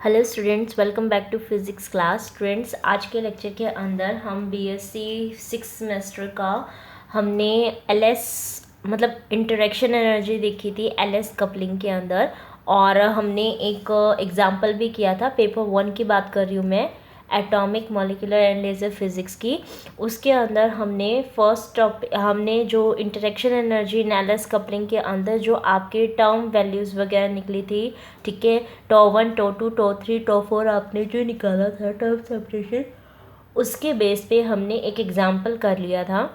Hello students, welcome back to physics class. Students, आज के lecture के अंदर हम बीएससी 6 सेमेस्टर का हमने एलएस मतलब इंटरेक्शन एनर्जी देखी थी एलएस कपलिंग के अंदर, और हमने एक एग्जांपल भी किया था। पेपर 1 की बात कर रही हूँ मैं, atomic molecular and laser physics की। उसके अंदर हमने हमने जो interaction energy in LS coupling के अंदर जो आपके टर्म वैल्यूज़ वगैरह निकली थी, ठीक है, टो 1 टो 2 टो 3 टो 4 आपने जो निकाला था टर्म सेपरेशन, उसके बेस पे हमने एक एग्जांपल कर लिया था।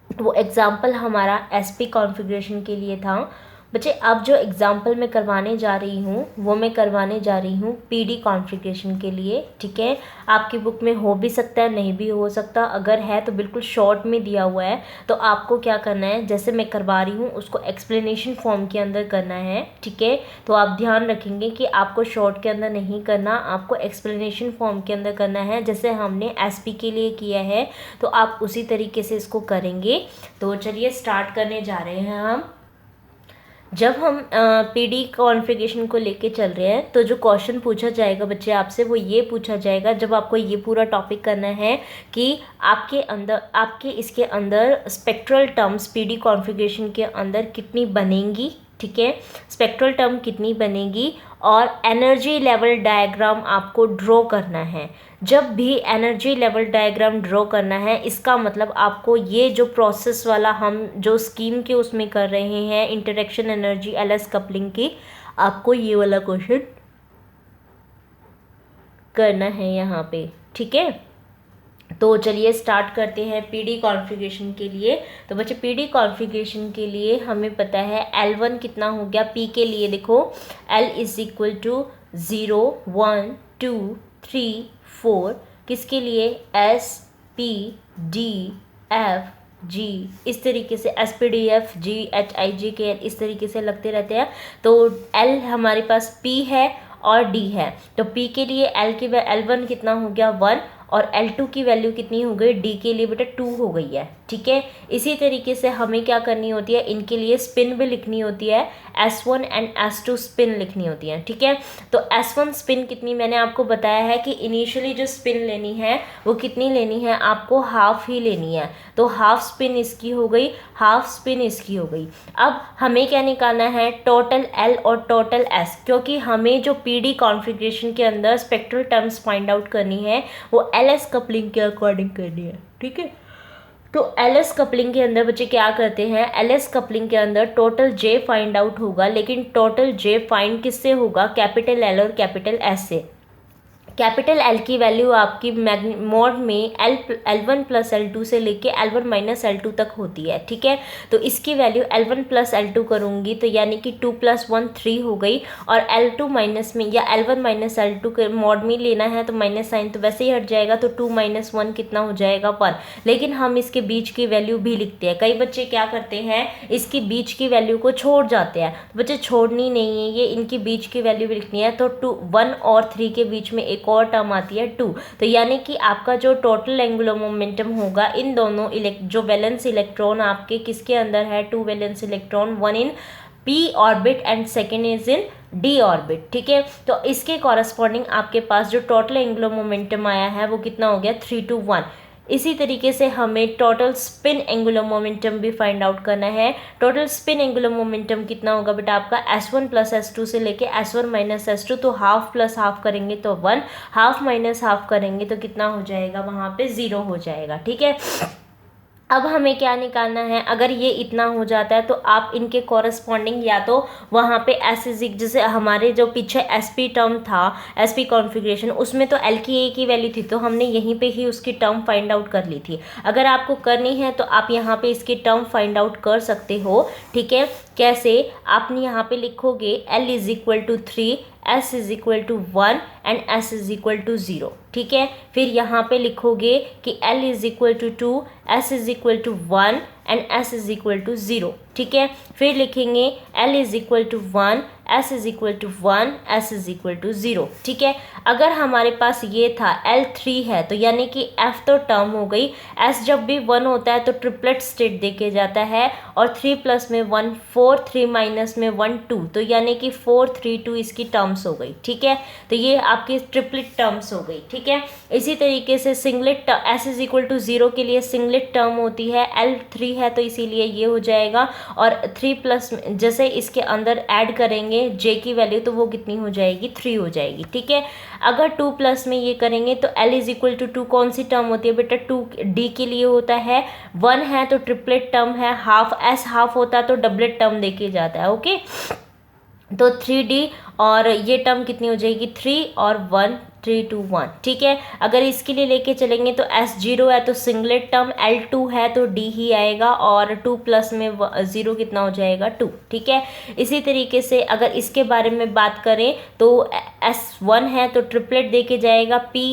वो एग्जांपल हमारा एसपी कॉन्फ़िगरेशन के लिए था। बच्चे, अब जो एग्जांपल मैं करवाने जा रही हूँ वो मैं करवाने जा रही हूँ पीडी कॉन्फ़िगरेशन के लिए, ठीक है। आपकी बुक में हो भी सकता है, नहीं भी हो सकता। अगर है तो बिल्कुल शॉर्ट में दिया हुआ है, तो आपको क्या करना है, जैसे मैं करवा रही हूँ उसको एक्सप्लेनेशन फॉर्म के अंदर करना है, ठीक है। तो आप ध्यान रखेंगे कि आपको शॉर्ट के अंदर नहीं करना, आपको एक्सप्लेनेशन फॉर्म के अंदर करना है। जैसे हमने एसपी के लिए किया है तो आप उसी तरीके से इसको करेंगे। तो चलिए स्टार्ट करने जा रहे हैं हम। जब हम पीडी कॉन्फ़िगरेशन को लेके चल रहे हैं तो जो क्वेश्चन पूछा जाएगा बच्चे आपसे, वो ये पूछा जाएगा, जब आपको ये पूरा टॉपिक करना है कि आपके इसके अंदर स्पेक्ट्रल टर्म्स पीडी कॉन्फ़िगरेशन के अंदर कितनी बनेंगी, ठीक है, स्पेक्ट्रल टर्म कितनी बनेगी, और एनर्जी लेवल डायग्राम आपको ड्रॉ करना है। जब भी एनर्जी लेवल डायग्राम ड्रॉ करना है, इसका मतलब आपको ये जो प्रोसेस वाला हम जो स्कीम के उसमें कर रहे हैं इंटरेक्शन एनर्जी एलएस कपलिंग की, आपको ये वाला क्वेश्चन करना है यहाँ पे, ठीक है। तो चलिए स्टार्ट करते हैं पीडी कॉन्फ़िगरेशन के लिए। तो बच्चे, पीडी कॉन्फ़िगरेशन के लिए हमें पता है L1 कितना हो गया। पी के लिए देखो, L इज़ इक्वल टू 0 1 2 3 4। किसके लिए? S P D F G, इस तरीके से S P D F G H I J K L इस तरीके से लगते रहते हैं। तो L हमारे पास P है और D है। तो P के लिए L1 कितना हो गया 1, और L2 की वैल्यू कितनी हो गई, D के लिए बेटा 2 हो गई है, ठीक है। इसी तरीके से हमें क्या करनी होती है, इनके लिए स्पिन भी लिखनी होती है, S1 एंड S2 स्पिन लिखनी होती है, ठीक है। तो S1 स्पिन कितनी, मैंने आपको बताया है कि इनिशियली जो स्पिन लेनी है वो कितनी लेनी है, आपको हाफ ही लेनी है। तो हाफ स्पिन इसकी हो गई, हाफ स्पिन इसकी हो गई। अब हमें क्या निकालना है, टोटल L और टोटल S, क्योंकि हमें जो पीडी कॉन्फ़िगरेशन के अंदर स्पेक्ट्रल टर्म्स फाइंड आउट करनी है वो एलएस कपलिंग के अकॉर्डिंग करनी है, ठीक है। तो एलएस कपलिंग के अंदर बच्चे क्या करते हैं, एलएस कपलिंग के अंदर टोटल J फाइंड आउट होगा, लेकिन टोटल J फाइंड किससे होगा, कैपिटल L और कैपिटल S से। कैपिटल L की वैल्यू आपकी मोड में L1 प्लस L2 से लेके L1 माइनस L2 तक होती है, ठीक है। तो इसकी वैल्यू L1 प्लस L2 करूँगी तो यानी कि 2 + 1 3 हो गई, और L2 माइनस में या L1 माइनस L2 के मोड में लेना है तो माइनस साइन तो वैसे ही हट जाएगा, तो 2 - 1 कितना हो जाएगा 1। लेकिन हम इसके बीच की वैल्यू भी लिखते हैं। कई बच्चे क्या करते हैं, इसकी बीच की वैल्यू को छोड़ जाते हैं। तो बच्चे छोड़नी नहीं है, ये इनकी बीच की वैल्यू भी लिखनी है। तो 1 और 3 के बीच में एक और टर्म आती है 2, तो यानी कि आपका जो टोटल एंगुलर मोमेंटम होगा इन दोनों जो वैलेंस इलेक्ट्रॉन आपके किसके अंदर है, 2 valence electron, 1 in p orbit and second is in d orbit, ठीक है। तो इसके कॉरस्पॉन्डिंग आपके पास जो टोटल एंगुलर मोमेंटम आया है वो कितना हो गया 3 to 1। इसी तरीके से हमें टोटल स्पिन एंगुलर मोमेंटम भी फाइंड आउट करना है। टोटल स्पिन एंगुलर मोमेंटम कितना होगा बेटा आपका, S1 प्लस S2 से लेके S1 माइनस S2, तो हाफ प्लस हाफ करेंगे तो 1, हाफ माइनस हाफ करेंगे तो कितना हो जाएगा, वहाँ पे 0 हो जाएगा, ठीक है। अब हमें क्या निकालना है, अगर ये इतना हो जाता है तो आप इनके कॉरस्पॉन्डिंग या तो वहाँ पे जैसे हमारे जो पीछे एसपी टर्म था, एसपी कॉन्फ़िगरेशन, उसमें तो एल की ए की वैल्यू थी, तो हमने यहीं पे ही उसकी टर्म फाइंड आउट कर ली थी। अगर आपको करनी है तो आप यहाँ पे इसकी टर्म फाइंड आउट कर सकते हो, ठीक है। कैसे, आपने यहाँ पे लिखोगे L is equal to 3, S is equal to 1 and S is equal to 0, ठीक है। फिर यहाँ पे लिखोगे कि L is equal to 2, S is equal to 1 and S is equal to 0, ठीक है। फिर लिखेंगे L is equal to 1, S is equal to 1, S is equal to 0। ठीक है, अगर हमारे पास ये था L3 है तो यानी कि F तो टर्म हो गई, S जब भी 1 होता है तो ट्रिपलेट स्टेट देके जाता है, और 3 प्लस में 1 4, 3 माइनस में 1 2, तो यानी कि 4 3 2 इसकी टर्म्स हो गई। ठीक है, तो ये आपकी ट्रिपलेट टर्म्स हो गई। ठीक है, इसी तरीके से singlet S is equal to 0 के लिए सिंगलेट टर्म होती है, L3 है तो इसीलिए ये हो जाएगा, और 3 प्लस जैसे इसके अंदर ऐड करेंगे J की वैल्यू तो वो कितनी हो जाएगी, 3 हो जाएगी। ठीक है, अगर 2 प्लस में ये करेंगे तो L इज इक्वल टू 2 कौन सी टर्म होती है बेटा, 2 D के लिए होता है, 1 है तो ट्रिपलेट टर्म है, हाफ S हाफ होता है तो डबलेट टर्म देके जाता है। ओके, तो 3D और ये टर्म कितनी हो जाएगी, 3 और 1 3 2 1। ठीक है, अगर इसके लिए लेके चलेंगे तो S0 है तो सिंगलेट टर्म, L2 है तो D ही आएगा, और 2 प्लस में 0 कितना हो जाएगा, 2। ठीक है, इसी तरीके से अगर इसके बारे में बात करें तो S1 है तो ट्रिपलेट देके जाएगा, P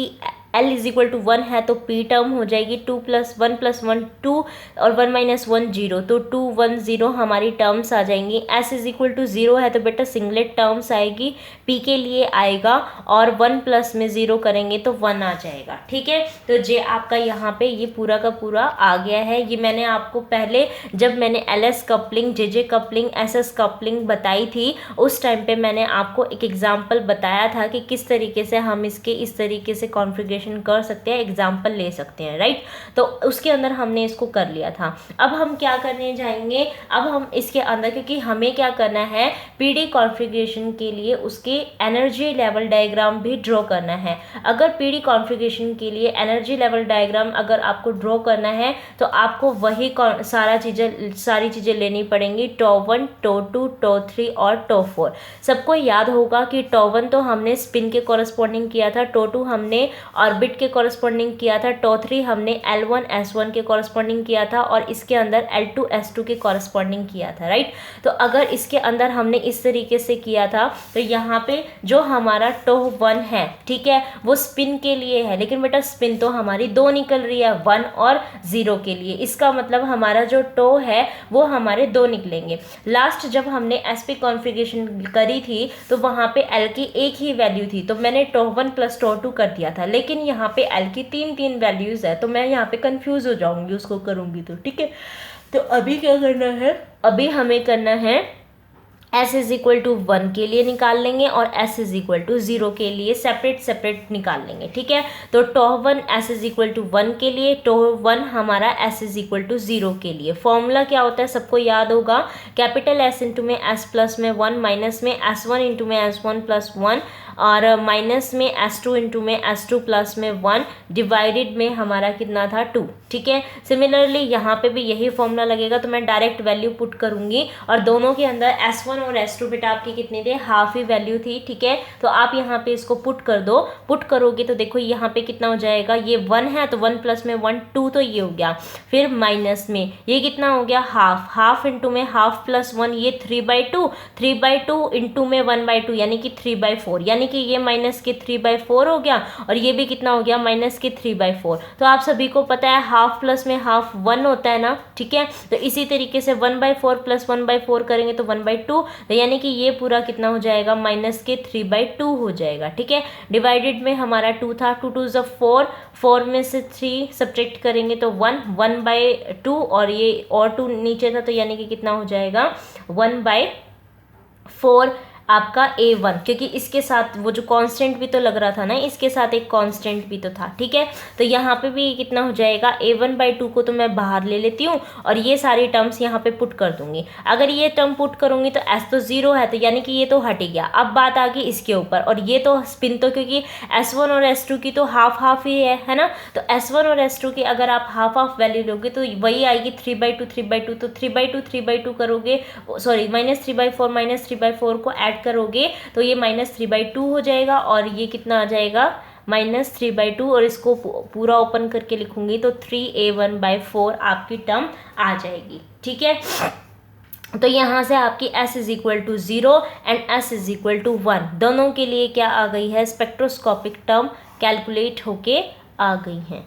L is equal to 1 है तो P टर्म हो जाएगी, 2 प्लस 1 2 और 1 माइनस 1 0, तो 2 1 0 हमारी टर्म्स आ जाएंगी। S इज इक्वल टू 0 है तो बेटा सिंगलेट टर्म्स आएगी, P के लिए आएगा, और 1 प्लस में 0 करेंगे तो 1 आ जाएगा। ठीक है, तो जे आपका यहाँ पे ये पूरा का पूरा आ गया है। ये मैंने आपको पहले जब मैंने LS coupling, JJ coupling, SS coupling बताई थी उस टाइम पे मैंने आपको एक एग्जाम्पल बताया था कि किस तरीके से हम इसके इस तरीके से कॉन्फ़िगरेशन कर सकते हैं, एग्जाम्पल ले सकते हैं, राइट। तो उसके अंदर हमने इसको कर लिया था। अब हम क्या करने जाएंगे, अब हम इसके अंदर, क्योंकि हमें क्या करना है, पीडी कॉन्फ़िगरेशन के लिए उसके एनर्जी लेवल डायग्राम भी ड्रॉ करना है। अगर पीडी कॉन्फ़िगरेशन के लिए एनर्जी लेवल डायग्राम अगर आपको ड्रॉ करना है तो आपको वही सारी चीज़ें लेनी पड़ेंगी, टो1, टो2, टो3 और टो4। सबको याद होगा कि टो1 तो हमने स्पिन के कॉरस्पॉन्डिंग किया था, टो2 हमने ऑर्बिट के कॉरस्पॉन्डिंग किया था, टो3 हमने L1 S1 के कॉरस्पॉन्डिंग किया था, और इसके अंदर L2 S2 के कॉरस्पॉन्डिंग किया था, राइट। तो अगर इसके अंदर हमने इस तरीके से किया था तो यहाँ पे जो हमारा टो1 है, ठीक है, वो स्पिन के लिए है, लेकिन बेटा स्पिन तो हमारी 2 निकल रही है, 1 और 0 के लिए। इसका मतलब हमारा जो टो है वो हमारे 2 निकलेंगे। लास्ट जब हमने SP कॉन्फ़िगरेशन करी थी तो वहाँ पे L की एक ही वैल्यू थी, तो मैंने टो1 प्लस टो2 कर दिया था, लेकिन यहाँ पे L की 3 वैल्यूज़ है तो मैं यहाँ पे कंफ्यूज हो जाऊंगी उसको करूँगी तो। ठीक है, तो अभी क्या करना है, अभी हमें करना है S इज इक्वल टू 1 के लिए निकाल लेंगे और S इज इक्वल टू 0 के लिए सेपरेट निकाल लेंगे। ठीक है, तो to S is equal to 1 के लिए, टो1 हमारा S इज इक्वल टू 0 के लिए। फॉर्मूला क्या होता है सबको याद होगा, कैपिटल S इंटू में S प्लस में 1, माइनस में S1 इंटू में S1 प्लस 1, और माइनस में S2 इंटू में S2 प्लस में 1, डिवाइडेड में हमारा कितना था 2। ठीक है, सिमिलरली यहाँ पे भी यही फॉर्मूला लगेगा, तो मैं डायरेक्ट वैल्यू पुट करूँगी, और दोनों के अंदर S1 और S2 बेटा आपकी कितनी थे, हाफ ही वैल्यू थी। ठीक है, तो आप यहाँ पे इसको पुट कर दो, पुट करोगे तो देखो यहाँ पे कितना हो जाएगा, ये 1 है तो 1 प्लस में 1 2, तो ये हो गया, फिर माइनस में ये कितना हो गया, हाफ इंटू में हाफ प्लस 1, ये 3/2 इंटू में 1/2 यानी कि 3/4, यानी कि ये माइनस के 3/4 हो गया, और ये भी कितना हो गया, माइनस के 3/4। तो आप सभी को पता है हाफ प्लस में हाफ 1 होता है ना। ठीक है, तो इसी तरीके से 1/4 प्लस 1/4 करेंगे तो 1/2, तो यानी कि ये पूरा कितना हो जाएगा, माइनस के 3/2 हो जाएगा। ठीक है, डिवाइडेड में हमारा 2 था, 2 2 ज़ 4, 4 में से 3 सब्ट्रैक्ट करेंगे तो 1/2, और ये और 2 नीचे था तो यानी कि कितना हो जाएगा, 1/4 आपका A1, क्योंकि इसके साथ वो जो कांस्टेंट भी तो लग रहा था ना, इसके साथ एक कांस्टेंट भी तो था। ठीक है, तो यहाँ पे भी कितना हो जाएगा, A1/2 को तो मैं बाहर ले लेती हूँ और ये सारी टर्म्स यहाँ पे पुट कर दूंगी। अगर ये टर्म पुट करूँगी तो S तो 0 है, तो यानी कि ये तो हट गया। अब बात आ गई इसके ऊपर, और ये तो स्पिन तो, क्योंकि S1 और S2 की तो हाफ ही है ना, तो S1 और S2 की अगर आप हाफ वैल्यू लोगे तो वही आएगी 3/2, तो 3/2 करोगे, सॉरी -3/4 को ऐड करोगे तो ये -3/2 हो जाएगा, और ये कितना आ जाएगा, -3/2, और इसको पूरा ओपन करके लिखूंगी तो 3A1/4 आपकी टर्म आ जाएगी। ठीक है, तो यहाँ से आपकी S is equal to 0 and S is equal to 1 दोनों के लिए क्या आ गई है, स्पेक्ट्रोस्कोपिक टर्म कैलकुलेट होके आ गई हैं।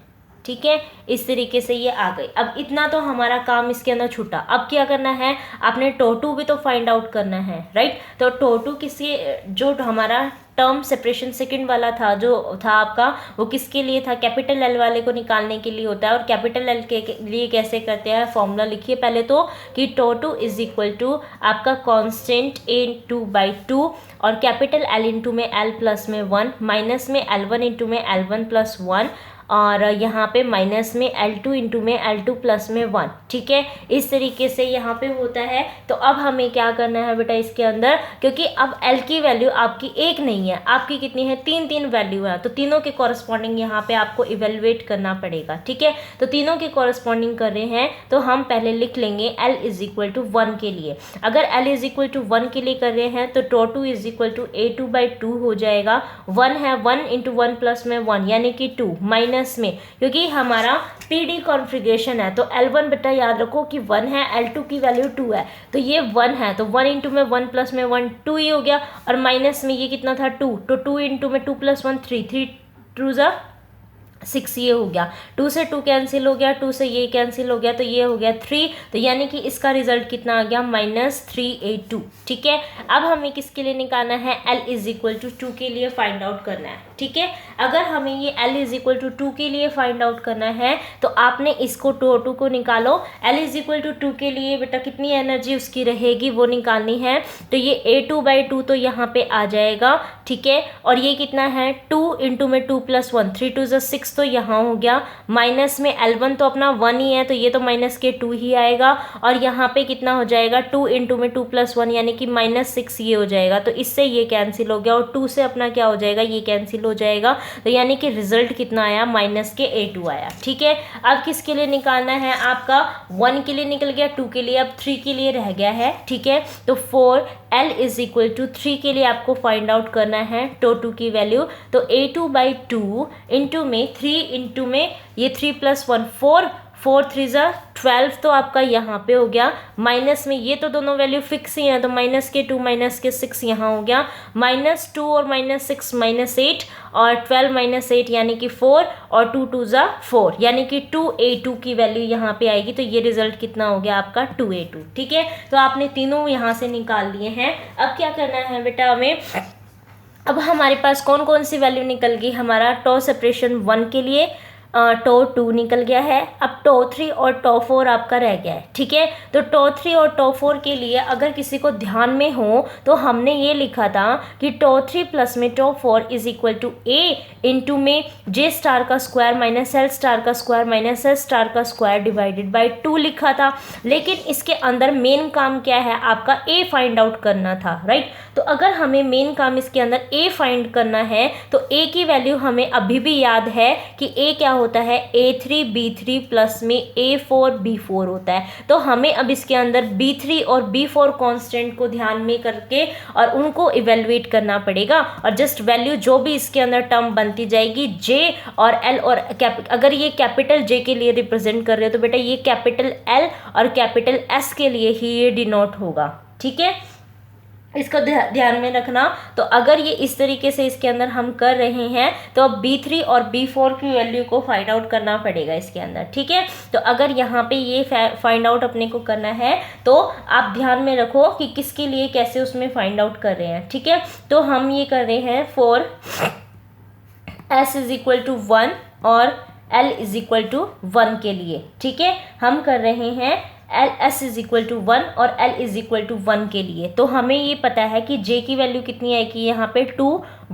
ठीक है, इस तरीके से ये आ गई। अब इतना तो हमारा काम इसके अंदर छूटा। अब क्या करना है, आपने टो2 भी तो फाइंड आउट करना है, राइट। तो टो2 किसी, जो हमारा टर्म सेपरेशन सेकंड वाला था जो था आपका, वो किसके लिए था, कैपिटल एल वाले को निकालने के लिए होता है। और कैपिटल एल के लिए कैसे करते हैं, फॉर्मूला लिखिए पहले तो, कि टो2 इज इक्वल टू आपका कांस्टेंट a2/2 और कैपिटल एल इंटू में एल प्लस में 1 माइनस में L1 इंटू में L1 प्लस 1 और यहाँ पे माइनस में L2 इंटू में L2 प्लस में 1, ठीक है। इस तरीके से यहाँ पे होता है। तो अब हमें क्या करना है बेटा इसके अंदर, क्योंकि अब L की वैल्यू आपकी एक नहीं है, आपकी कितनी है, तीन वैल्यू है। तो तीनों के कॉरस्पॉन्डिंग यहाँ पे आपको इवेलुएट करना पड़ेगा, ठीक है। तो तीनों के कॉरस्पॉन्डिंग कर रहे हैं, तो हम पहले लिख लेंगे L इज इक्वल टू 1 के लिए। अगर L इज इक्वल टू 1 के लिए कर रहे हैं तो टो2 इज इक्वल टू a2/2 हो जाएगा। 1 है, 1 इंटू 1 प्लस में 1 यानी कि 2 माइनस में, क्योंकि हमारा पीडी कॉन्फ़िगरेशन है तो L1 बेटा याद रखो कि 1 है, L2 की वैल्यू 2 है, तो ये 1 है, तो 1 इंटू में 1 प्लस में 1 2 ही हो गया। और माइनस में ये कितना था 2, तो 2 इंटू में 2 प्लस 1 3, 3 2 ज़ा 6 ये हो गया। 2 से 2 कैंसिल हो गया, 2 से ये कैंसिल हो गया, तो ये हो गया 3। तो यानी कि इसका रिजल्ट कितना आ गया, -3a2, ठीक है। अब हमें किसके लिए निकालना है, L इज इक्वल टू 2 के लिए फाइंड आउट करना है, ठीक है। अगर हमें ये L इज इक्वल टू 2 के लिए फाइंड आउट करना है तो आपने इसको टो2 को निकालो। L इज इक्वल टू 2 के लिए बेटा कितनी एनर्जी उसकी रहेगी वो निकालनी है, तो ये a2/2 तो यहाँ पे आ जाएगा, ठीक है। और ये कितना है, 2 इंटू में 2 प्लस 1 3 2 ज़ा 6 तो यहाँ हो गया। माइनस में L1 तो अपना 1 ही है, तो ये तो माइनस के 2 ही आएगा। और यहाँ पे कितना हो जाएगा, 2 इंटू में 2 प्लस 1 यानी कि -6 ये हो जाएगा, तो इससे ये कैंसिल हो गया। और 2 से अपना क्या हो जाएगा, ये कैंसिल हो जाएगा। तो यानी कि रिजल्ट कितना आया, -a2 आया, ठीक है। अब किसके लिए निकालना है, आपका 1 के लिए निकल गया, 2 के लिए, अब 3 के लिए रह गया है, ठीक है। तो 4 L इज इक्वल टू 3 के लिए आपको फाइंड आउट करना है टो2 की वैल्यू। तो a2/2 इंटू में 3 इंटू में ये 3 प्लस 1 4 4 3 ज़ा 12 तो आपका यहाँ पे हो गया। माइनस में ये तो दोनों वैल्यू फिक्स ही हैं, तो -2 -6 यहाँ हो गया। -2 और -6 -8 और 12 -8 यानी कि 4 और 2 2 ज़ा 4 यानी कि 2a2 की वैल्यू यहाँ पे आएगी। तो ये रिजल्ट कितना हो गया आपका 2a2, ठीक है। तो आपने तीनों यहाँ से निकाल लिए हैं। अब क्या करना है बेटा हमें, अब हमारे पास कौन कौन सी वैल्यू निकल गई, हमारा टो सेपरेशन 1 के लिए टो2 निकल गया है। अब टो3 और टो4 आपका रह गया है, ठीक है। तो टो3 और टो4 के लिए अगर किसी को ध्यान में हो तो हमने ये लिखा था कि टो3 प्लस में टो4 is equal to a into में J स्टार का स्क्वायर माइनस L स्टार का स्क्वायर माइनस S स्टार का स्क्वायर डिवाइडेड बाई 2 लिखा था। लेकिन इसके अंदर मेन काम क्या है, आपका a फाइंड आउट करना था, राइट। तो अगर हमें मेन काम इसके अंदर a फाइंड करना है तो a की वैल्यू हमें अभी भी याद है कि a क्या होता है, a3 b3 प्लस में a4 b4 होता है। तो हमें अब इसके अंदर b3 और b4 कांस्टेंट को ध्यान में करके और उनको इवेलुएट करना पड़ेगा। और जस्ट वैल्यू जो भी इसके अंदर टर्म बनती जाएगी j और l और अगर ये कैपिटल J के लिए रिप्रेजेंट कर रहे हो तो बेटा ये कैपिटल L और कैपिटल S के लिए ही ये डिनोट होगा, ठीक है। इसको ध्यान में रखना। तो अगर ये इस तरीके से इसके अंदर हम कर रहे हैं तो अब b3 और b4 की वैल्यू को फाइंड आउट करना पड़ेगा इसके अंदर, ठीक है। तो अगर यहाँ पे ये फाइंड आउट अपने को करना है तो आप ध्यान में रखो कि किसके लिए कैसे उसमें फाइंड आउट कर रहे हैं, ठीक है। तो हम ये कर रहे हैं for s is equal to 1 और l इज इक्वल टू 1 के लिए, ठीक है। हम कर रहे हैं s इज इक्वल टू 1 और l इज इक्वल टू 1 के लिए। तो हमें ये पता है कि j की वैल्यू कितनी आएगी यहाँ पे 2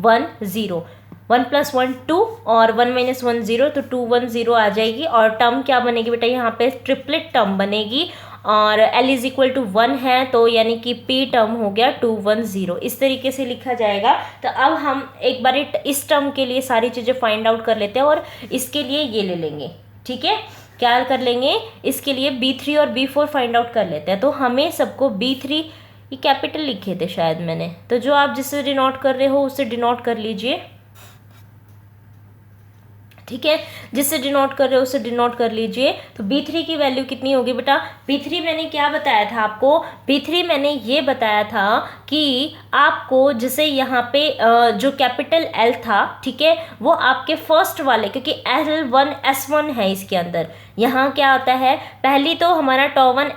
1 0, 1 प्लस 1 2 और 1 माइनस 1 0, तो 2 1 0 आ जाएगी। और टर्म क्या बनेगी बेटा, यहाँ पे ट्रिपलेट टर्म बनेगी और l इज इक्वल टू 1 है तो यानी कि p टर्म हो गया 2 1 0, इस तरीके से लिखा जाएगा। तो अब हम एक बार इस टर्म के लिए सारी चीज़ें फाइंड आउट कर लेते हैं और इसके लिए ये ले लेंगे, ठीक है। क्या कर लेंगे, इसके लिए b3 और b4 फाइंड आउट कर लेते हैं। तो हमें सबको b3 ये कैपिटल लिखे थे शायद मैंने, तो जो आप जिससे डिनोट कर रहे हो उससे डिनोट कर लीजिए, ठीक है, जिससे डिनोट कर रहे हो उससे डिनोट कर लीजिए। तो B3 की वैल्यू कितनी होगी बेटा? B3 मैंने क्या बताया था आपको? B3 मैंने ये बताया था कि आपको जैसे यहाँ पे जो कैपिटल L था, ठीक है, वो आपके फर्स्ट वाले, क्योंकि L1 S1 है इसके अंदर, यहाँ क्या होता है, पहली तो हमारा टॉ1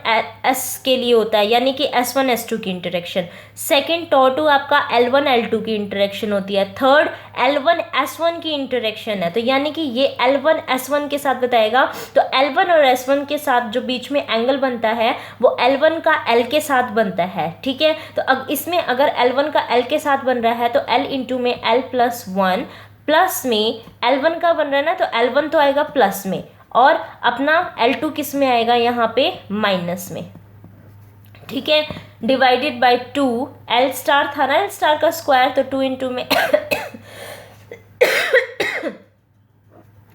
S के लिए होता है, यानी कि S1 S2 की इंटरेक्शन, सेकेंड टॉ2 आपका L1 L2 की इंटरेक्शन होती है, थर्ड L1 S1 की इंटरेक्शन है। तो यानी कि ये L1 S1 के साथ बताएगा, तो L1 और S1 के साथ जो बीच में एंगल बनता है वो L1 का L के साथ बनता है, ठीक है। तो अब इसमें अगर L1 का L के साथ बन रहा है तो L इंटू में L+1, प्लस में L1 का बन रहा है ना, तो L1 तो आएगा प्लस में, और अपना L2 किस में आएगा, यहाँ पे माइनस में, ठीक है, डिवाइडेड बाय 2, L स्टार था ना, L स्टार का स्क्वायर, तो 2 इंटू में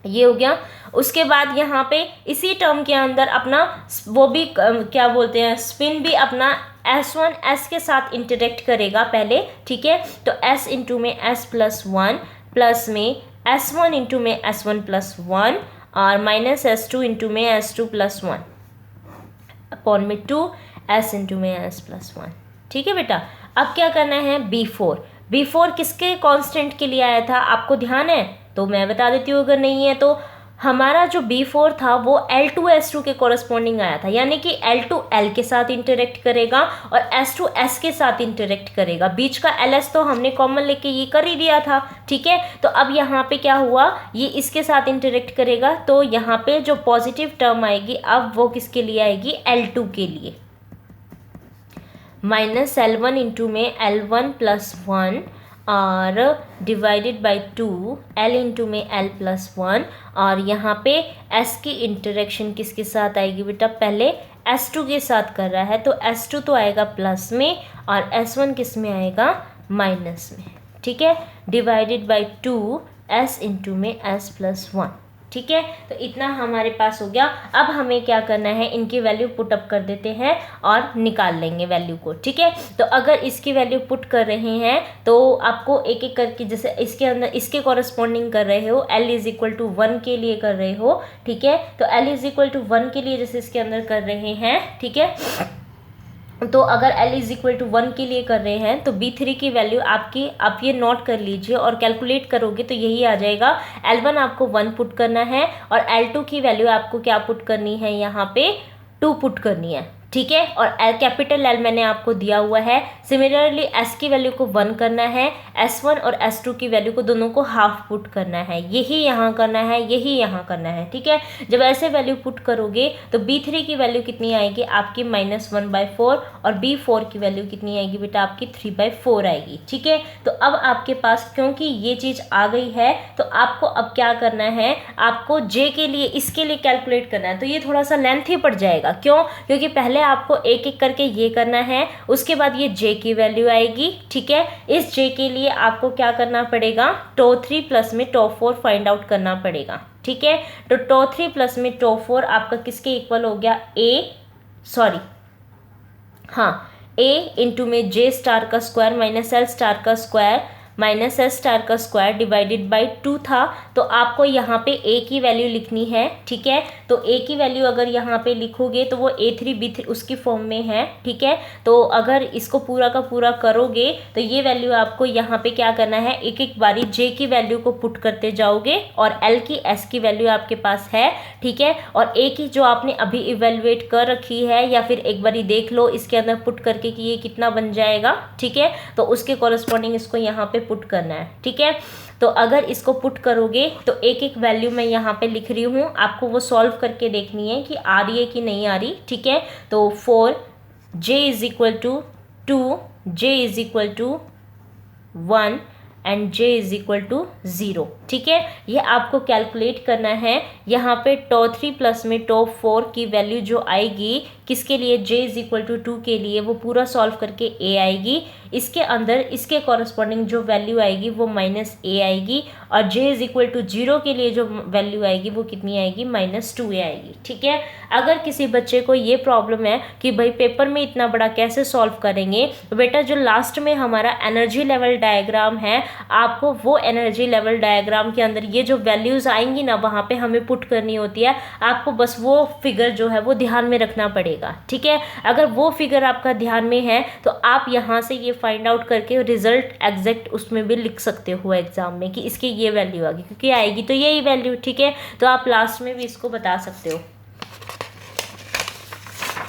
ये हो गया। उसके बाद यहाँ पे इसी टर्म के अंदर अपना वो भी क्या बोलते हैं, स्पिन भी अपना S1 S के साथ इंटरेक्ट करेगा पहले, ठीक है। तो S इंटू में S+1 प्लस में S1 इंटू में S1+1 और माइनस S2 इंटू में S2+1 अपॉन में 2 S इंटू में S+1, ठीक है बेटा। अब क्या करना है, B4 किसके कांस्टेंट के लिए आया था, आपको ध्यान है तो मैं बता देती हूँ, अगर नहीं है तो हमारा जो B4 था वो L2 S2 के कॉरस्पॉन्डिंग आया था, यानी कि L2 L के साथ इंटरेक्ट करेगा और S2 S के साथ इंटरेक्ट करेगा, बीच का LS तो हमने कॉमन लेके ये कर ही दिया था, ठीक है। तो अब यहाँ पे क्या हुआ, ये इसके साथ इंटरेक्ट करेगा, तो यहाँ पे जो पॉजिटिव टर्म आएगी अब वो किसके लिए आएगी, L2 के लिए, माइनस L1 इंटू में L1+1 और डिवाइडेड बाय 2 L इंटू में L+1, और यहाँ पे S की इंटरेक्शन किसके साथ आएगी बेटा, पहले S2 के साथ कर रहा है तो S2 तो आएगा प्लस में और S1 किस में आएगा, माइनस में, ठीक है, डिवाइडेड बाय 2 S इंटू में S+1, ठीक है। तो इतना हमारे पास हो गया। अब हमें क्या करना है, इनकी वैल्यू पुट अप कर देते हैं और निकाल लेंगे वैल्यू को, ठीक है। तो अगर इसकी वैल्यू पुट कर रहे हैं तो आपको एक एक करके, जैसे इसके अंदर इसके कॉरस्पॉन्डिंग कर रहे हो, L=1 के लिए कर रहे हो, ठीक है। तो L=1 के लिए जैसे इसके अंदर कर रहे हैं, ठीक है, तो अगर L=1 के लिए कर रहे हैं तो B3 की वैल्यू आपकी, आप ये नोट कर लीजिए और कैलकुलेट करोगे तो यही आ जाएगा। L1 आपको 1 पुट करना है और L2 की वैल्यू आपको क्या पुट करनी है, यहाँ पे 2 पुट करनी है, ठीक है। और कैपिटल L मैंने आपको दिया हुआ है। सिमिलरली S की वैल्यू को 1 करना है, S1 और S2 की वैल्यू को दोनों को हाफ पुट करना है, यही यहाँ करना है, यही यहाँ करना है, ठीक है। जब ऐसे वैल्यू पुट करोगे तो B3 की वैल्यू कितनी आएगी आपकी, -1/4, और B4 की वैल्यू कितनी आएगी बेटा, आपकी 3/4 आएगी, ठीक है। तो अब आपके पास क्योंकि ये चीज़ आ गई है तो आपको अब क्या करना है, आपको J के लिए, इसके लिए कैलकुलेट करना है। तो ये थोड़ा सा लेंथी पड़ जाएगा, क्यों, क्योंकि पहले आपको एक एक करके ये करना है, उसके बाद ये J की वैल्यू आएगी, ठीक है। इस J के लिए आपको क्या करना पड़ेगा, टॉ3 प्लस में टॉ4 फाइंड आउट करना पड़ेगा, ठीक है। तो टॉ3 प्लस में टॉ4 आपका किसके इक्वल हो गया, A इंटू में J स्टार का स्क्वायर माइनस L स्टार का स्क्वायर माइनस S स्टार का स्क्वायर डिवाइडेड बाय 2 था। तो आपको यहाँ पे A की वैल्यू लिखनी है, ठीक है। तो A की वैल्यू अगर यहाँ पे लिखोगे तो वो A3 B3 उसकी फॉर्म में है, ठीक है। तो अगर इसको पूरा का पूरा करोगे तो ये वैल्यू आपको यहाँ पे क्या करना है, एक एक बारी J की वैल्यू को पुट करते जाओगे और L की S की वैल्यू आपके पास है, ठीक है। और A की जो आपने अभी इवेलुएट कर रखी है या फिर एक बारी देख लो इसके अंदर पुट करके कि ये कितना बन जाएगा, ठीक है। तो उसके कॉरस्पॉन्डिंग इसको यहाँ पे पुट करना है, ठीक है। तो अगर इसको पुट करोगे तो एक एक वैल्यू मैं यहाँ पे लिख रही हूँ, आपको वो सॉल्व करके देखनी है कि आ रही है कि नहीं आ रही, ठीक है। तो 4 J = 2 J = 1 एंड J = 0, ठीक है। ये आपको कैलकुलेट करना है। यहाँ पे टॉ3 प्लस में टॉ4 की वैल्यू जो आएगी किसके लिए, J = 2 के लिए, वो पूरा सॉल्व करके A आएगी। इसके अंदर इसके कॉरस्पॉन्डिंग जो वैल्यू आएगी वो -a आएगी, और j इज इक्वल टू 0 के लिए जो वैल्यू आएगी वो कितनी आएगी, -2a आएगी। ठीक है, अगर किसी बच्चे को ये प्रॉब्लम है कि भाई पेपर में इतना बड़ा कैसे सॉल्व करेंगे, तो बेटा जो लास्ट में हमारा एनर्जी लेवल डायग्राम है, आपको वो एनर्जी लेवल डायग्राम के अंदर ये जो वैल्यूज़ आएंगी ना, वहाँ पे हमें पुट करनी होती है। आपको बस वो फिगर जो है वो ध्यान में रखना पड़ेगा। ठीक है, अगर वो फिगर आपका ध्यान में है तो आप यहाँ से ये फाइंड आउट करके रिजल्ट एग्जैक्ट उसमें भी लिख सकते हो एग्जाम में कि इसकी ये वैल्यू आ गई, क्योंकि आएगी तो यही वैल्यू। ठीक है, तो आप लास्ट में भी इसको बता सकते हो।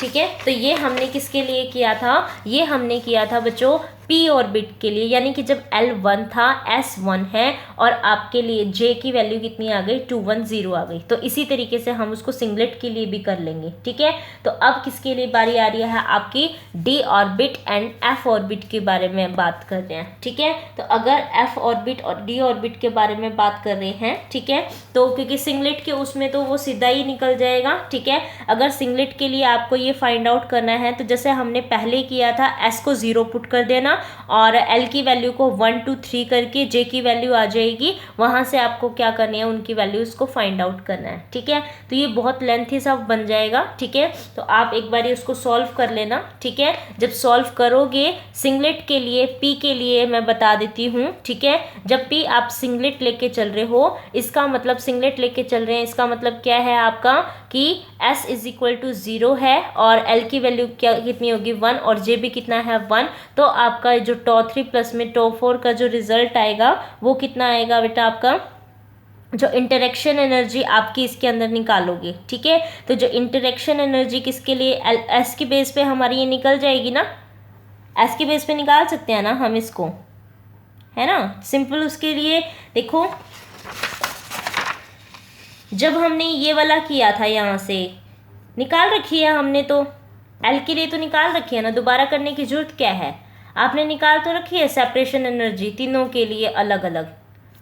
ठीक है, तो ये हमने किसके लिए किया था, ये हमने किया था बच्चों p ऑर्बिट के लिए, यानी कि जब L1 था S1 है और आपके लिए J की वैल्यू कितनी आ गई, 210 आ गई। तो इसी तरीके से हम उसको सिंगलेट के लिए भी कर लेंगे। ठीक है, तो अब किसके लिए बारी आ रही है, आपकी d orbit and f orbit के बारे में बात कर रहे हैं। ठीक है, तो अगर f ऑर्बिट और d ऑर्बिट के बारे में बात कर रहे हैं, ठीक है, तो क्योंकि सिंगलेट के उसमें तो वो सीधा ही निकल जाएगा। ठीक है, अगर सिंगलेट के लिए आपको ये फाइंड आउट करना है तो जैसे हमने पहले किया था, s को 0 पुट कर देना और L की वैल्यू को 1 2 3 करके J की वैल्यू आ जाएगी, वहां से आपको क्या करनी है, उनकी वैल्यूज को फाइंड आउट करना है। ठीक है, तो ये बहुत लेंथी सा बन जाएगा। ठीक है, तो आप एक बार उसको सॉल्व कर लेना। ठीक है, जब सॉल्व करोगे सिंगलेट के लिए, P के लिए मैं बता देती हूँ। ठीक है, जब P आप सिंगलेट लेके चल रहे हो, इसका मतलब सिंगलेट लेके चल रहे हैं, इसका मतलब क्या है आपका कि S इज इक्वल टू 0 है और L की वैल्यू क्या कितनी होगी, 1, और J भी कितना है, 1। तो आपका जो टॉ3 प्लस में टॉ4 का जो रिजल्ट आएगा वो कितना आएगा बेटा, आपका जो इंटरेक्शन एनर्जी आपकी इसके अंदर निकालोगे। ठीक है, तो जो इंटरेक्शन एनर्जी किसके लिए, एस की बेस पे हमारी ये निकल जाएगी ना, एस की बेस पे निकाल सकते हैं ना हम इसको, है ना, सिंपल। उसके लिए देखो, जब हमने ये वाला किया था यहाँ से निकाल रखी है हमने, तो एल के लिए तो निकाल रखी है ना, दोबारा करने की जरूरत क्या है, आपने निकाल तो रखी है सेपरेशन एनर्जी तीनों के लिए अलग अलग।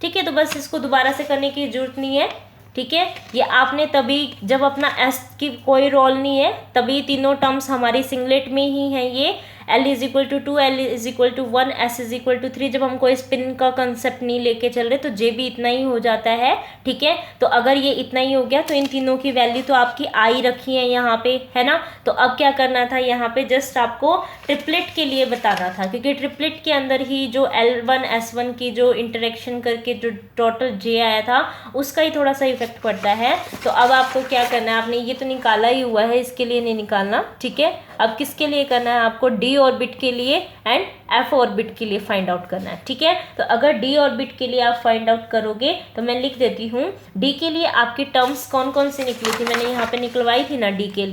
ठीक है, तो बस इसको दोबारा से करने की जरूरत नहीं है। ठीक है, ये आपने तभी, जब अपना एस की कोई रोल नहीं है, तभी तीनों टर्म्स हमारी सिंगलेट में ही हैं। ये L is equal to 2, L is equal to 1, S is equal to 3। जब हम कोई स्पिन का कंसेप्ट नहीं लेके चल रहे तो J भी इतना ही हो जाता है। ठीक है, तो अगर ये इतना ही हो गया तो इन तीनों की वैल्यू तो आपकी आई रखी है यहाँ पे, है ना। तो अब क्या करना था, यहाँ पे जस्ट आपको ट्रिपलेट के लिए बताना था, क्योंकि ट्रिपलेट के अंदर ही जो L1 S1 की जो इंटरेक्शन करके जो टोटल J आया था उसका ही थोड़ा सा इफेक्ट पड़ता है। तो अब आपको क्या करना है, आपने ये तो निकाला ही हुआ है, इसके लिए नहीं निकालना। ठीक है, अब किसके लिए करना है, आपको D ऑर्बिट के लिए एंड F ऑर्बिट के लिए फाइंड आउट करना है। ठीक है, तो अगर D ऑर्बिट के लिए आप फाइंड आउट करोगे तो मैं लिख देती हूँ, D के लिए आपकी टर्म्स कौन कौन सी निकली थी, मैंने यहाँ पे निकलवाई थी ना। D के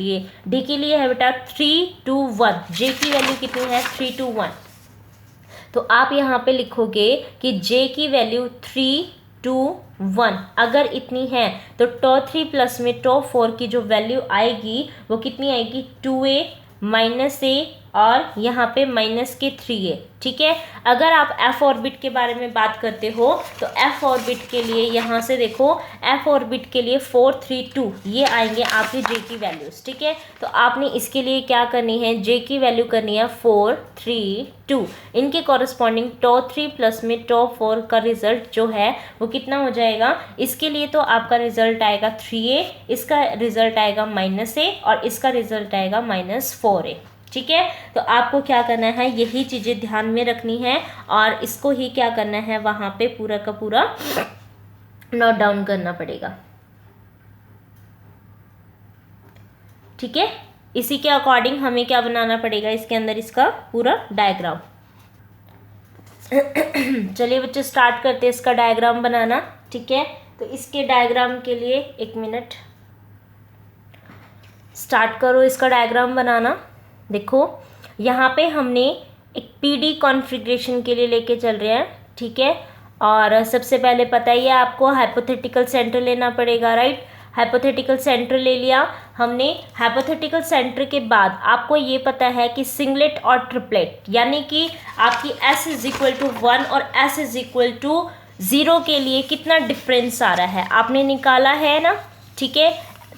लिए है बेटा 3 2 1, J की वैल्यू कितनी है, 3 2 1। तो आप यहाँ पे लिखोगे कि J की वैल्यू 3 2 1 अगर इतनी है तो टॉ3 प्लस में टॉ4 की जो वैल्यू आएगी वो कितनी आएगी, 2a -a और यहाँ पे -3a। ठीक है, अगर आप F ऑर्बिट के बारे में बात करते हो तो F ऑर्बिट के लिए यहाँ से देखो, F ऑर्बिट के लिए 4 3 2 ये आएंगे आपकी J की वैल्यूज़। ठीक है, तो आपने इसके लिए क्या करनी है, J की वैल्यू करनी है 4 3 2। इनके कॉरस्पॉन्डिंग टॉ3 प्लस में टॉ4 का रिजल्ट जो है वो कितना हो जाएगा, इसके लिए तो आपका रिजल्ट आएगा 3a, इसका रिजल्ट आएगा -a और इसका रिजल्ट आएगा -4a। ठीक है, तो आपको क्या करना है, यही चीज़ें ध्यान में रखनी है और इसको ही क्या करना है, वहाँ पे पूरा का पूरा नोट डाउन करना पड़ेगा। ठीक है, इसी के अकॉर्डिंग हमें क्या बनाना पड़ेगा, इसके अंदर इसका पूरा डायग्राम। चलिए बच्चे स्टार्ट करते हैं इसका डायग्राम बनाना। ठीक है, तो इसके डायग्राम के लिए 1 मिनट, स्टार्ट करो इसका डायग्राम बनाना। देखो यहाँ पे हमने एक पीडी कॉन्फ़िगरेशन के लिए लेके चल रहे हैं। ठीक है, और सबसे पहले पता ही है आपको हाइपोथेटिकल सेंटर लेना पड़ेगा, राइट। हाइपोथेटिकल सेंटर ले लिया हमने। हाइपोथेटिकल सेंटर के बाद आपको ये पता है कि सिंगलेट और ट्रिपलेट, यानी कि आपकी S इज इक्वल टू 1 और S इज इक्वल टू 0 के लिए कितना डिफरेंस आ रहा है आपने निकाला है ना। ठीक है,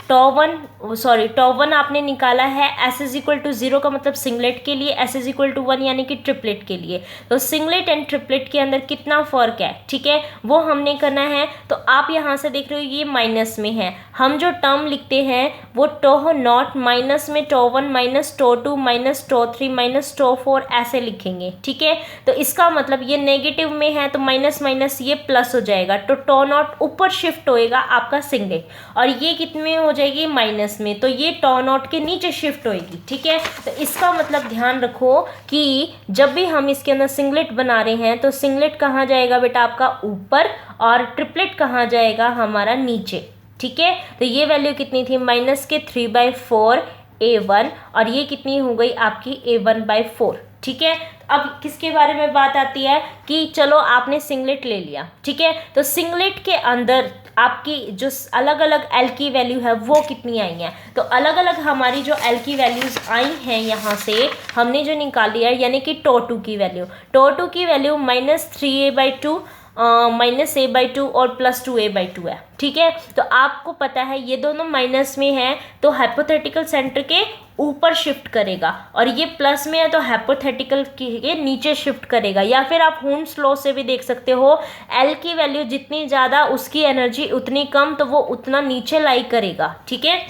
टॉ1 आपने निकाला है, s इज इक्वल टू 0 का मतलब सिंगलेट के लिए, s इज इक्वल टू 1 यानी कि ट्रिपलेट के लिए। तो सिंगलेट एंड ट्रिपलेट के अंदर कितना फ़र्क है, ठीक है, वो हमने करना है। तो आप यहाँ से देख रहे हो ये माइनस में है, हम जो टर्म लिखते हैं वो टॉ0 माइनस में टॉ1 माइनस टॉ2 माइनस टॉ3 माइनस टॉ4 ऐसे लिखेंगे, ठीक है। तो इसका मतलब ये नेगेटिव में है तो माइनस माइनस ये प्लस हो जाएगा, तो टॉ0 ऊपर शिफ्ट होएगा आपका सिंगलेट, और ये कितने में हो जाएगी माइनस में, तो ये टॉ0 के नीचे शिफ्ट होएगी, ठीक है। तो इसका मतलब ध्यान रखो कि जब भी हम इसके अंदर सिंगलेट बना रहे हैं तो सिंगलेट कहाँ जाएगा बेटा आपका ऊपर, और ट्रिपलेट कहाँ जाएगा हमारा नीचे, ठीक है। तो ये वैल्यू कितनी थी माइनस के 3/4 a1, और ये कितनी हो गई आपकी a1/4, ठीक है। अब किसके बारे में बात आती है कि चलो आपने सिंगलेट ले लिया, ठीक है, तो सिंगलेट के अंदर आपकी जो अलग अलग एल की वैल्यू है वो कितनी आई हैं। तो अलग अलग हमारी जो एल की वैल्यूज़ आई हैं यहाँ से हमने जो निकाली है, यानी कि टॉ2 की वैल्यू -3a/2 -a/2 और +2a/2 है, ठीक है। तो आपको पता है ये दोनों माइनस में है तो हाइपोथेटिकल सेंटर के ऊपर शिफ्ट करेगा, और ये प्लस में है तो हाइपोथेटिकल के नीचे शिफ्ट करेगा। या फिर आप हुन्स लॉ से भी देख सकते हो, एल की वैल्यू जितनी ज़्यादा उसकी एनर्जी उतनी कम, तो वो उतना नीचे लाई करेगा, ठीक है।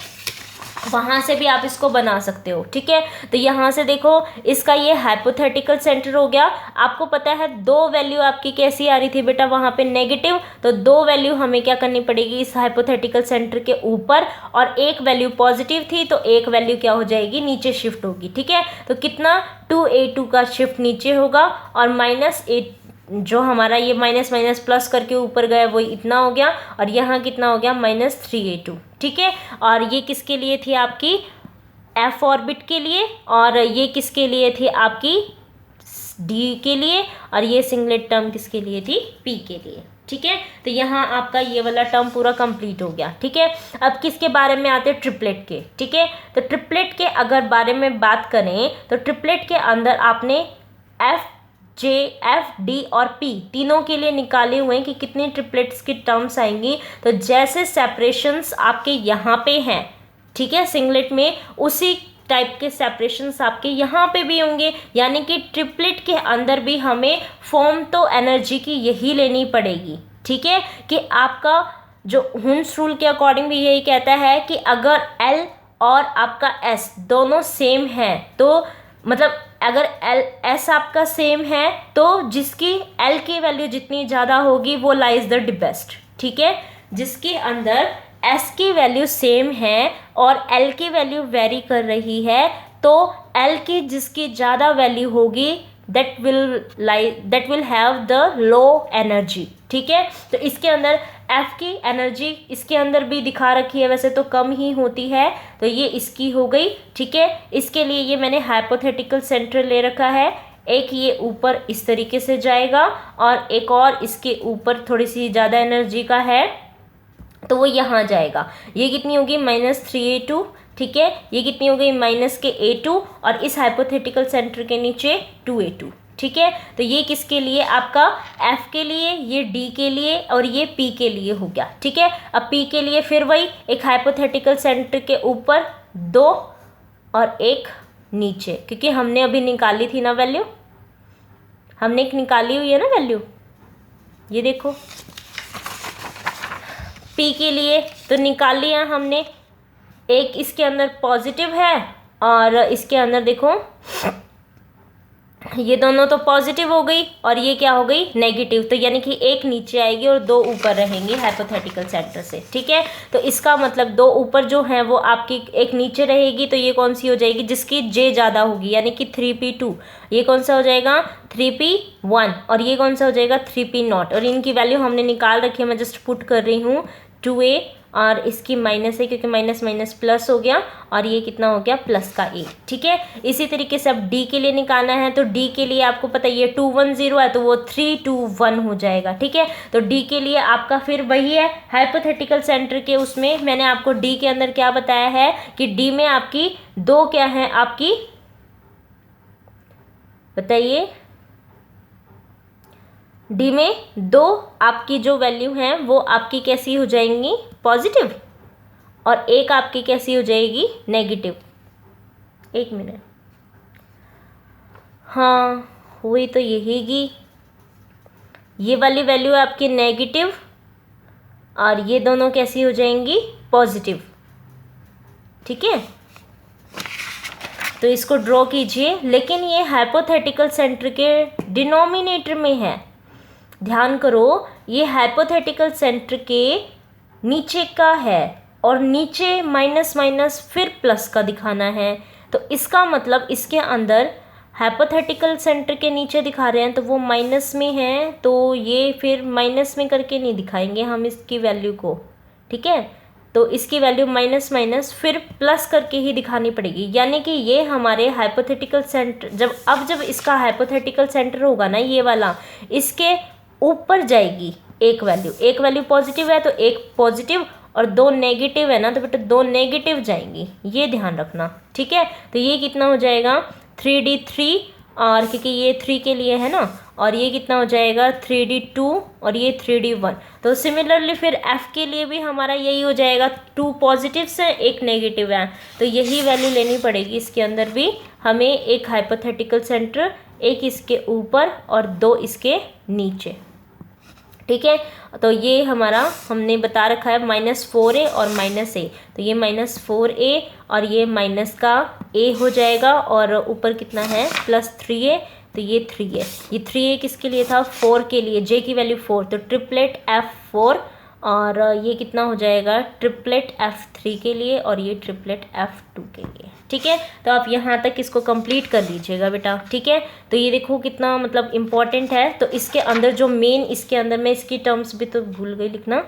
वहाँ से भी आप इसको बना सकते हो, ठीक है। तो यहाँ से देखो इसका ये हाइपोथेटिकल सेंटर हो गया। आपको पता है दो वैल्यू आपकी कैसी आ रही थी बेटा वहाँ पे नेगेटिव, तो दो वैल्यू हमें क्या करनी पड़ेगी इस हाइपोथेटिकल सेंटर के ऊपर, और एक वैल्यू पॉजिटिव थी तो एक वैल्यू क्या हो जाएगी नीचे शिफ्ट होगी, ठीक है। तो कितना 2a2 का शिफ्ट नीचे होगा, और -8 जो हमारा ये माइनस माइनस प्लस करके ऊपर गया वो इतना हो गया, और यहाँ कितना हो गया -3a2, ठीक है। और ये किसके लिए थी आपकी f ऑर्बिट के लिए, और ये किसके लिए थी आपकी d के लिए, और ये सिंगलेट टर्म किसके लिए थी p के लिए, ठीक है। तो यहाँ आपका ये वाला टर्म पूरा कंप्लीट हो गया, ठीक है। अब किसके बारे में आते हैं ट्रिपलेट के, ठीक है। तो ट्रिपलेट के अगर बारे में बात करें तो ट्रिपलेट के अंदर आपने F, D और P तीनों के लिए निकाले हुए हैं कि कितनी ट्रिपलेट्स की टर्म्स आएंगी। तो जैसे सेपरेशंस आपके यहाँ पे हैं, ठीक है, सिंगलेट में, उसी टाइप के सेपरेशंस आपके यहाँ पे भी होंगे, यानी कि ट्रिपलेट के अंदर भी हमें फॉर्म तो एनर्जी की यही लेनी पड़ेगी, ठीक है। कि आपका जो हुन्स रूल के अकॉर्डिंग भी यही कहता है कि अगर L और आपका S दोनों सेम हैं, तो मतलब अगर S आपका सेम है तो जिसकी L की वैल्यू जितनी ज़्यादा होगी वो लाइज द बेस्ट, ठीक है। जिसके अंदर S की वैल्यू सेम है और L की वैल्यू वेरी कर रही है, तो L की जिसकी ज़्यादा वैल्यू होगी that will have the low energy, ठीक है। तो इसके अंदर F की एनर्जी इसके अंदर भी दिखा रखी है, वैसे तो कम ही होती है, तो ये इसकी हो गई, ठीक है। इसके लिए ये मैंने हाइपोथेटिकल सेंटर ले रखा है, एक ये ऊपर इस तरीके से जाएगा और एक और इसके ऊपर थोड़ी सी ज़्यादा एनर्जी का है तो वो यहाँ जाएगा। ये कितनी होगी -3a2, ठीक है। ये कितनी हो गई -a2, और इस हाइपोथेटिकल सेंटर के नीचे 2a2, ठीक है। तो ये किसके लिए आपका F के लिए, ये D के लिए और ये P के लिए हो गया, ठीक है। अब P के लिए फिर वही एक हाइपोथेटिकल सेंटर के ऊपर 2 और एक नीचे, क्योंकि हमने अभी निकाली थी ना वैल्यू, हमने एक निकाली हुई है ना वैल्यू, ये देखो P के लिए तो निकाल लिया हमने, एक इसके अंदर पॉजिटिव है और इसके अंदर देखो ये दोनों तो पॉजिटिव हो गई और ये क्या हो गई नेगेटिव, तो यानी कि एक नीचे आएगी और 2 ऊपर रहेंगी हाइपोथेटिकल सेंटर से, ठीक है। तो इसका मतलब 2 ऊपर जो है वो आपकी एक नीचे रहेगी, तो ये कौन सी हो जाएगी जिसकी J ज़्यादा होगी, यानी कि 3p2, ये कौन सा हो जाएगा 3p1, और ये कौन सा हो जाएगा 3p0, और इनकी वैल्यू हमने निकाल रखी है, मैं जस्ट पुट कर रही हूँ 2a, और इसकी माइनस है क्योंकि माइनस माइनस प्लस हो गया, और ये कितना हो गया प्लस का a, ठीक है। इसी तरीके से अब D के लिए निकालना है, तो D के लिए आपको पता है ये 2 1 0 है तो वो 3 2 1 हो जाएगा, ठीक है। तो D के लिए आपका फिर वही है हाइपोथेटिकल सेंटर के, उसमें मैंने आपको D के अंदर क्या बताया है कि D में आपकी 2 क्या है आपकी, बताइए, D में 2 आपकी जो वैल्यू हैं वो आपकी कैसी हो जाएंगी पॉजिटिव, और एक आपकी कैसी हो जाएगी, नेगेटिव। एक मिनट, हाँ हुई तो यही, ये वाली वैल्यू आपकी नेगेटिव और ये दोनों कैसी हो जाएंगी, पॉजिटिव। ठीक है, तो इसको ड्रॉ कीजिए, लेकिन ये हाइपोथेटिकल सेंटर के डिनोमिनेटर में है। ध्यान करो, ये हाइपोथेटिकल सेंटर के नीचे का है और नीचे माइनस माइनस फिर प्लस का दिखाना है। तो इसका मतलब इसके अंदर हाइपोथेटिकल सेंटर के नीचे दिखा रहे हैं तो वो माइनस में है, तो ये फिर माइनस में करके नहीं दिखाएंगे हम इसकी वैल्यू को। ठीक है, तो इसकी वैल्यू माइनस माइनस फिर प्लस करके ही दिखानी पड़ेगी। यानी कि ये हमारे हाइपोथेटिकल सेंटर जब इसका हाइपोथेटिकल सेंटर होगा ना ये वाला, इसके ऊपर जाएगी एक वैल्यू पॉजिटिव है तो एक पॉजिटिव और दो नेगेटिव है ना, तो बेटा दो नेगेटिव जाएंगी, ये ध्यान रखना। ठीक है, तो ये कितना हो जाएगा 3D3, और क्योंकि ये 3 के लिए है ना, और ये कितना हो जाएगा 3D2 और ये 3D1। तो सिमिलरली फिर F के लिए भी हमारा यही हो जाएगा, 2 पॉजिटिव से एक नेगेटिव है, तो यही वैल्यू लेनी पड़ेगी। इसके अंदर भी हमें एक हाइपोथेटिकल सेंटर, एक इसके ऊपर और 2 इसके नीचे। ठीक है, तो ये हमारा हमने बता रखा है -4a और -a, तो ये -4a और ये माइनस का a हो जाएगा, और ऊपर कितना है +3a, तो ये 3a। ये 3a किसके लिए था, 4 के लिए, j की वैल्यू 4, तो ट्रिपलेट F4, और ये कितना हो जाएगा ट्रिपलेट F3 के लिए, और ये ट्रिपलेट F2 के लिए। ठीक है, तो आप यहाँ तक इसको कंप्लीट कर लीजिएगा बेटा। ठीक है, तो ये देखो कितना मतलब इम्पॉर्टेंट है। तो इसके अंदर जो मेन, इसके अंदर मैं इसकी टर्म्स भी तो भूल गई लिखना,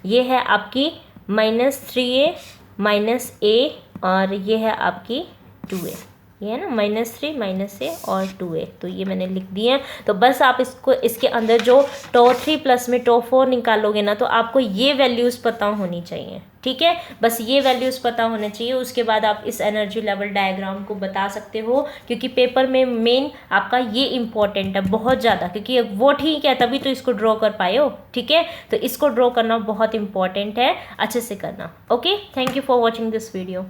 ये है आपकी -3a -a, और ये है आपकी 2a, ये है ना -3 -a और 2a, तो ये मैंने लिख दिए हैं। तो बस आप इसको, इसके अंदर जो τ3 प्लस में τ4 निकालोगे ना, तो आपको ये वैल्यूज़ पता होनी चाहिए। ठीक है, बस ये वैल्यूज़ पता होने चाहिए। उसके बाद आप इस एनर्जी लेवल डायग्राम को बता सकते हो, क्योंकि पेपर में मेन आपका ये इम्पॉर्टेंट है बहुत ज़्यादा, क्योंकि वो ठीक है तभी तो इसको ड्रॉ कर पाए हो। ठीक है, तो इसको ड्रॉ करना बहुत इंपॉर्टेंट है, अच्छे से करना। Okay, thank you for watching this video.